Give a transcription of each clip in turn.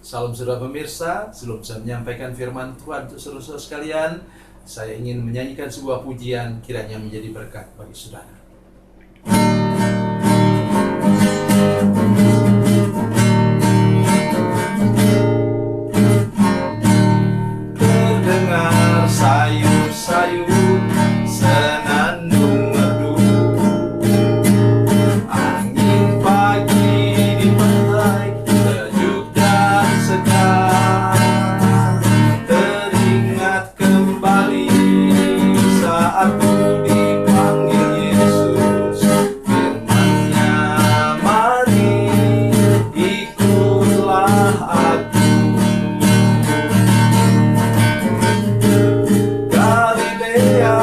Salam saudara pemirsa, sebelum saya menyampaikan firman Tuhan untuk saudara-saudara sekalian, saya ingin menyanyikan sebuah pujian kiranya menjadi berkat bagi saudara. Terdengar sayup-sayup senandung merdu, angin pagi di pantai sejuk dan segar. Teringat kembali saat ku dipanggil Yesus, firman-Nya, mari ikutlah aku. Galilea,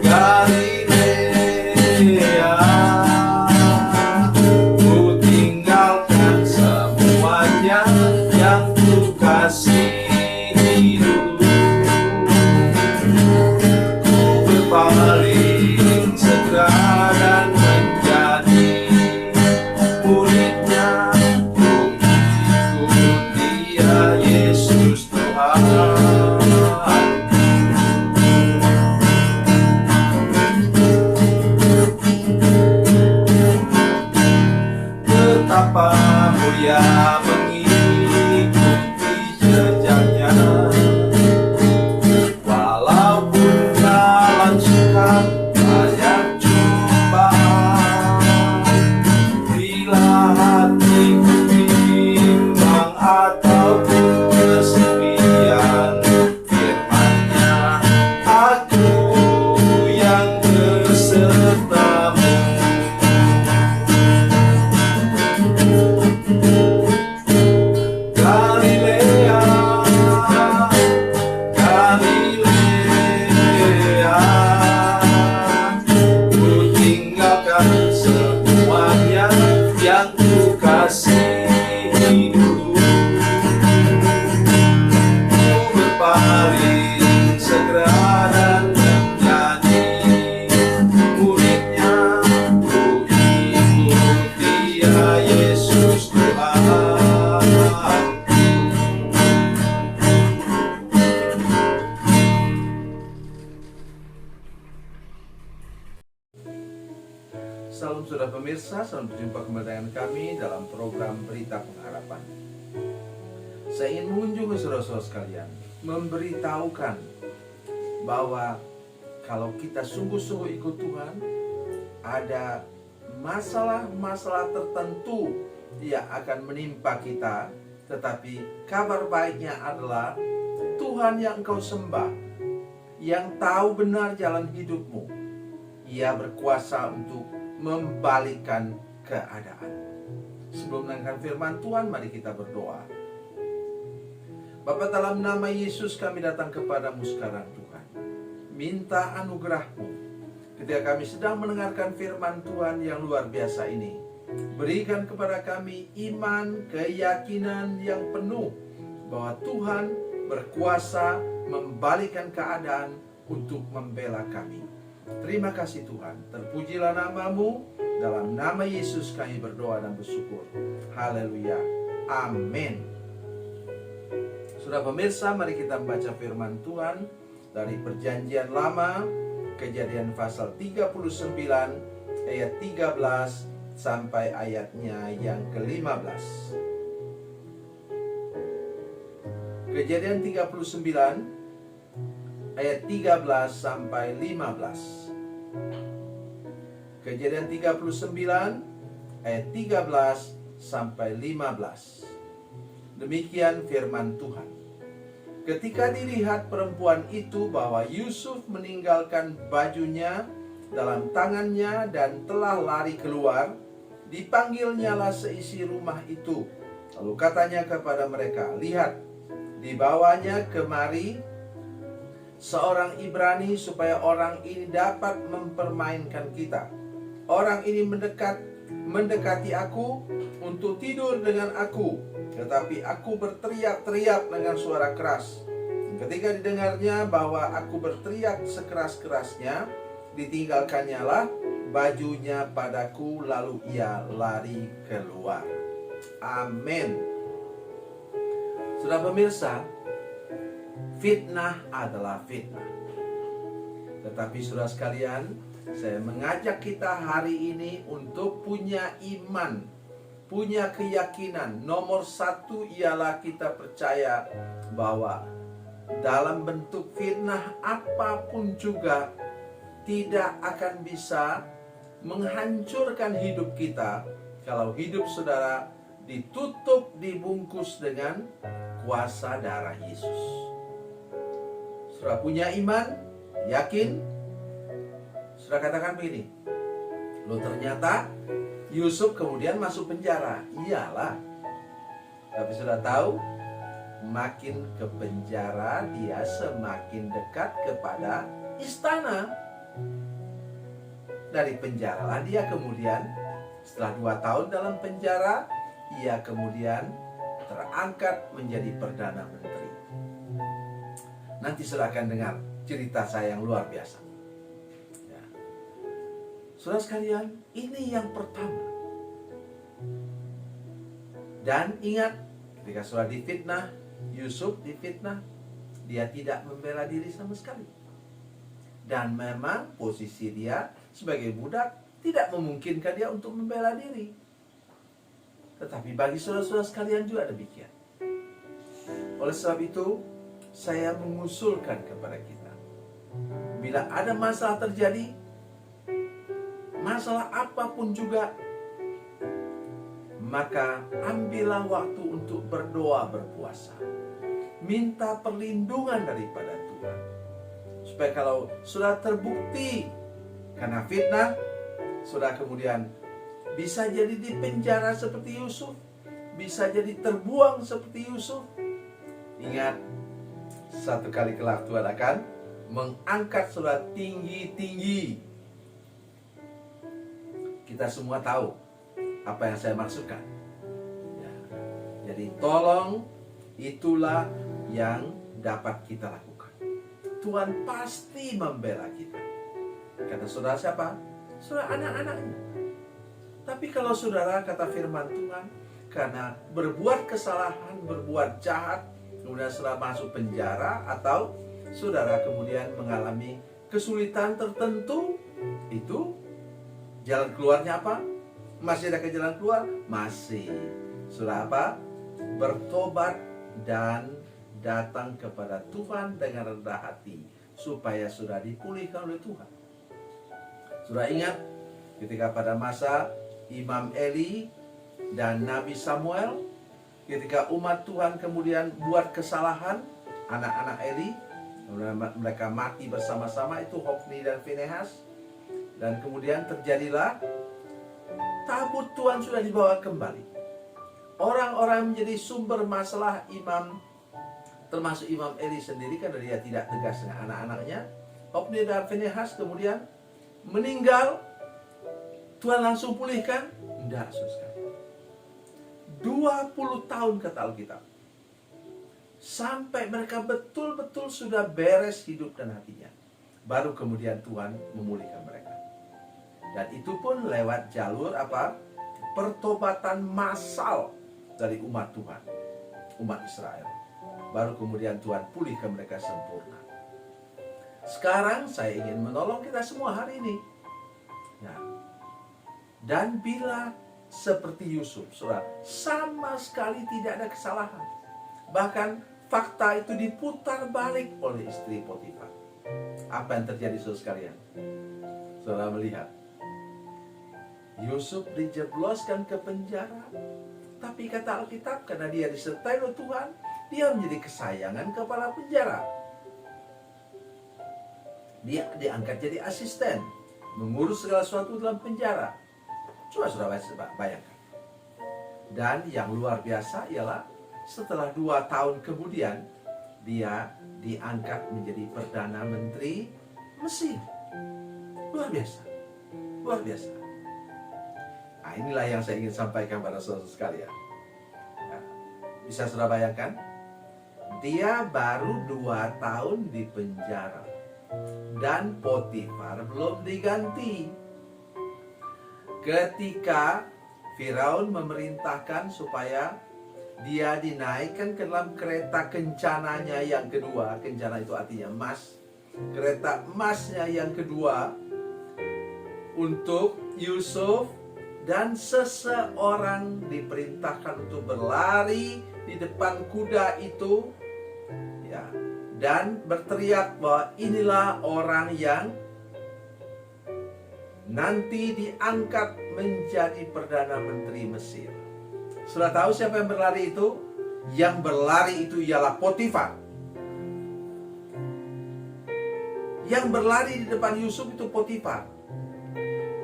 Galilea, ku tinggalkan semuanya yang ku kasihi dulu. Ku berpaling segera dan menjadi muridnya. Ku ikut Dia, Yesus Tuhan. Betapa mulia mengikuti jejaknya, walaupun jalan sukar banyak cobaan. Bila hatiku bimbang ataupun kesepian, firman-Nya, aku yang besertamu. Galilea, Galilea, ku tinggalkan semuanya yang ku kasihi dulu. Ku berpaling segera dan menjadi muridnya. Ku ikut Dia, Yesus Tuhan. Salam saudara pemirsa, salam berjumpa kembali dengan kami dalam program Berita Pengharapan. Saya ingin mengunjungi saudara-saudara sekalian, memberitahukan bahwa kalau kita sungguh-sungguh ikut Tuhan, ada masalah-masalah tertentu yang akan menimpa kita, tetapi kabar baiknya adalah Tuhan yang engkau sembah, yang tahu benar jalan hidupmu, Ia berkuasa untuk membalikkan keadaan. Sebelum mendengarkan firman Tuhan, mari kita berdoa. Bapa, dalam nama Yesus kami datang kepadamu sekarang Tuhan. Minta anugerah-Mu ketika kami sedang mendengarkan firman Tuhan yang luar biasa ini. Berikan kepada kami iman, keyakinan yang penuh bahwa Tuhan berkuasa membalikkan keadaan untuk membela kami. Terima kasih Tuhan, terpujilah nama-Mu. Dalam nama Yesus kami berdoa dan bersyukur. Haleluya, amin. Saudara pemirsa, mari kita membaca firman Tuhan dari Perjanjian Lama, Kejadian pasal 39 ayat 13 sampai ayatnya yang ke-15. Kejadian 39 ayat 13 sampai 15. Kejadian 39 ayat 13 sampai 15. Demikian firman Tuhan. Ketika dilihat perempuan itu bahwa Yusuf meninggalkan bajunya dalam tangannya dan telah lari keluar, dipanggilnyalah seisi rumah itu. Lalu katanya kepada mereka, "Lihat, dibawanya kemari seorang Ibrani supaya orang ini dapat mempermainkan kita. Orang ini mendekati aku untuk tidur dengan aku, tetapi aku berteriak-teriak dengan suara keras. Ketika didengarnya bahwa aku berteriak sekeras-kerasnya, ditinggalkannya lah bajunya padaku, lalu ia lari keluar." Amin. Saudara pemirsa, fitnah adalah fitnah. Tetapi saudara sekalian, saya mengajak kita hari ini untuk punya iman, punya keyakinan. Nomor satu ialah kita percaya bahwa dalam bentuk fitnah apapun juga tidak akan bisa menghancurkan hidup kita kalau hidup saudara ditutup, dibungkus dengan kuasa darah Yesus. Saudara punya iman, yakin, saudara katakan begini, loh ternyata Yusuf kemudian masuk penjara. Iyalah, tapi sudah tahu, makin ke penjara dia semakin dekat kepada istana. Dari penjaralah dia kemudian, setelah 2 tahun dalam penjara, ia kemudian terangkat menjadi Perdana Menteri. Nanti saudara akan dengar cerita saya yang luar biasa. Ya. Saudara sekalian, ini yang pertama. Dan ingat, ketika saudara difitnah, Yusuf difitnah, dia tidak membela diri sama sekali. Dan memang posisi dia sebagai budak tidak memungkinkan dia untuk membela diri. Tetapi bagi saudara-saudara sekalian juga demikian. Oleh sebab itu, saya mengusulkan kepada kita, bila ada masalah terjadi, masalah apapun juga, maka ambillah waktu untuk berdoa, berpuasa, minta perlindungan daripada Tuhan. Supaya kalau sudah terbukti karena fitnah, sudah kemudian bisa jadi di penjara seperti Yusuf, bisa jadi terbuang seperti Yusuf. Ingat, satu kali kelak Tuhan akan mengangkat saudara tinggi-tinggi. Kita semua tahu apa yang saya maksudkan. Ya. Jadi tolong, itulah yang dapat kita lakukan. Tuhan pasti membela kita. Kata saudara siapa? Saudara anak-anaknya. Tapi kalau saudara, kata firman Tuhan, karena berbuat kesalahan, berbuat jahat, kemudian saudara masuk penjara, atau saudara kemudian mengalami kesulitan tertentu, itu jalan keluarnya apa? Masih ada ke jalan keluar? Masih. Saudara apa? Bertobat dan datang kepada Tuhan dengan rendah hati, supaya sudah dipulihkan oleh Tuhan. Sudah ingat ketika pada masa Imam Eli dan Nabi Samuel, ketika umat Tuhan kemudian buat kesalahan, anak-anak Eli, mereka mati bersama-sama, itu Hofni dan Finehas. Dan kemudian terjadilah tabut Tuhan sudah dibawa kembali. Orang-orang menjadi sumber masalah imam, termasuk Imam Eli sendiri, karena dia tidak tegas dengan anak-anaknya. Hofni dan Finehas kemudian meninggal. Tuhan langsung pulihkan? Tidak, saudara. 20 tahun kata Alkitab, sampai mereka betul-betul sudah beres hidup dan hatinya, baru kemudian Tuhan memulihkan mereka. Dan itu pun lewat jalur apa? Pertobatan massal dari umat Tuhan, umat Israel. Baru kemudian Tuhan pulihkan mereka sempurna. Sekarang saya ingin menolong kita semua hari ini. Ya. Dan bila seperti Yusuf, saudara, sama sekali tidak ada kesalahan. Bahkan fakta itu diputar balik oleh istri Potifar. Apa yang terjadi, saudara sekalian? Saudara melihat Yusuf dijebloskan ke penjara, tapi kata Alkitab, karena dia disertai oleh Tuhan, dia menjadi kesayangan kepala penjara. Dia diangkat jadi asisten, mengurus segala sesuatu dalam penjara. Coba saudara bayangkan. Dan yang luar biasa ialah setelah 2 tahun kemudian, dia diangkat menjadi Perdana Menteri Mesir. Luar biasa. Luar biasa. Nah, inilah yang saya ingin sampaikan pada saudara sekalian. Nah, bisa saudara bayangkan? Dia baru 2 tahun di penjara, dan Potifar belum diganti. Ketika Firaun memerintahkan supaya dia dinaikkan ke dalam kereta kencananya yang kedua. Kencana itu artinya emas. Kereta emasnya yang kedua untuk Yusuf, dan seseorang diperintahkan untuk berlari di depan kuda itu, ya, dan berteriak bahwa inilah orang yang nanti diangkat menjadi Perdana Menteri Mesir. Sudah tahu siapa yang berlari itu? Yang berlari itu ialah Potifar. Yang berlari di depan Yusuf itu Potifar.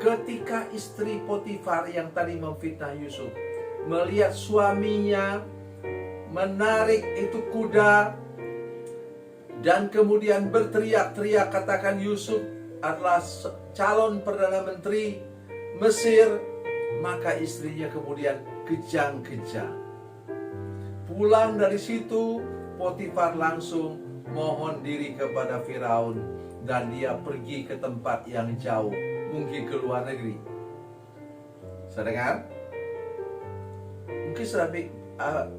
Ketika istri Potifar yang tadi memfitnah Yusuf melihat suaminya menarik itu kuda dan kemudian berteriak-teriak katakan Yusuf adalah calon Perdana Menteri Mesir, maka istrinya kemudian kejang-kejang. Pulang dari situ, Potifar langsung mohon diri kepada Firaun dan dia pergi ke tempat yang jauh, mungkin ke luar negeri. Saya dengar? Mungkin sudah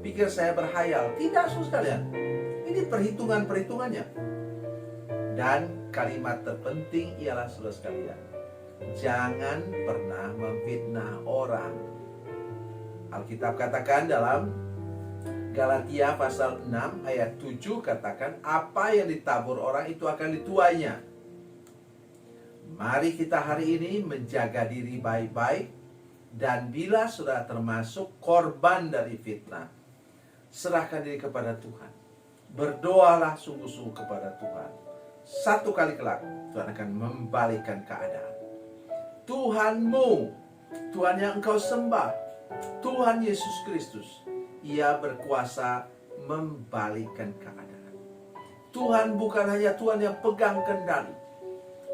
pikir saya berhayal. Tidak, saudara sekalian. Ini perhitungannya. Dan kalimat terpenting ialah, saudara sekalian, jangan pernah memfitnah orang. Alkitab katakan dalam Galatia pasal 6 ayat 7 katakan, apa yang ditabur orang itu akan dituainya. Mari kita hari ini menjaga diri baik-baik, dan bila sudah termasuk korban dari fitnah, serahkan diri kepada Tuhan. Berdoalah sungguh-sungguh kepada Tuhan. Satu kali kelak Tuhan akan membalikkan keadaan. Tuhanmu, Tuhan yang engkau sembah, Tuhan Yesus Kristus, Ia berkuasa membalikkan keadaan. Tuhan bukan hanya Tuhan yang pegang kendali,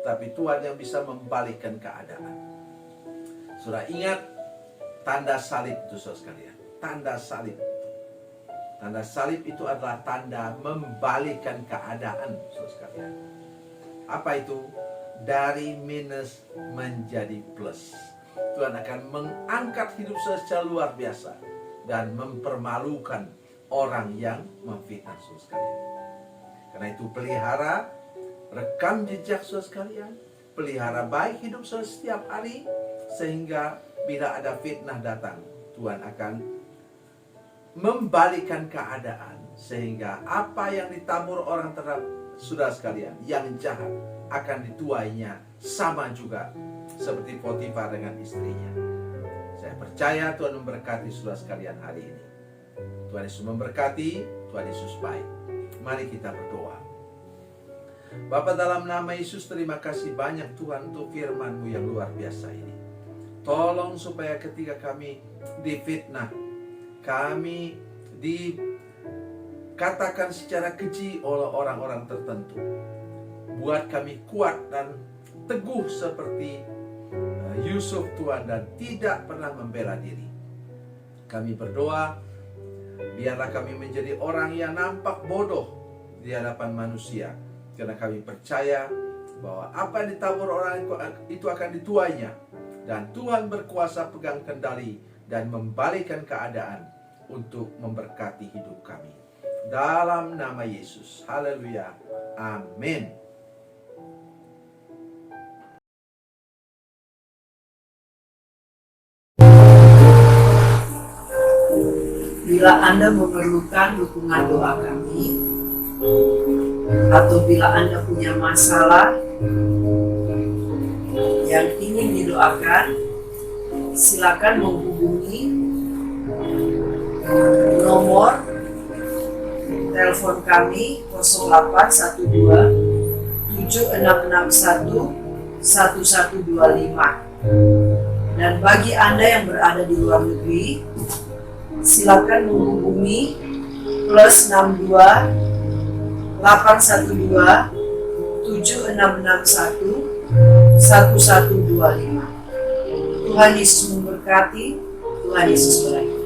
tapi Tuhan yang bisa membalikkan keadaan. Sudah ingat tanda salib itu, saudara sekalian. Tanda salib. Tanda salib itu adalah tanda membalikkan keadaan, saudara sekalian. Apa itu? Dari minus menjadi plus. Tuhan akan mengangkat hidup secara luar biasa dan mempermalukan orang yang memfitnah, saudara sekalian. Karena itu pelihara rekam jejak, saudara sekalian. Pelihara baik hidup saudara setiap hari, sehingga bila ada fitnah datang, Tuhan akan membalikkan keadaan, sehingga apa yang ditabur orang terhadap saudara sekalian yang jahat akan dituainya sama juga seperti Potifar dengan istrinya. Saya percaya Tuhan memberkati saudara sekalian hari ini. Tuhan Yesus memberkati, Tuhan Yesus baik. Mari kita berdoa. Bapa, dalam nama Yesus, terima kasih banyak Tuhan untuk firman-Mu yang luar biasa ini. Tolong supaya ketika kami difitnah, kami dikatakan secara keji oleh orang-orang tertentu, buat kami kuat dan teguh seperti Yusuf, Tuhan, dan tidak pernah membela diri. Kami berdoa, biarlah kami menjadi orang yang nampak bodoh di hadapan manusia, karena kami percaya bahwa apa yang ditabur orang itu akan dituainya, dan Tuhan berkuasa pegang kendali dan membalikkan keadaan untuk memberkati hidup kami. Dalam nama Yesus, haleluya, amin. Bila Anda memerlukan dukungan doa kami, atau bila Anda punya masalah yang ingin didoakan, silakan menghubungi nomor telepon kami 0812 7661 1125. Dan bagi Anda yang berada di luar negeri, silakan menghubungi +62 812 7661 1125. Tuhan Yesus memberkati, Tuhan Yesus berkati.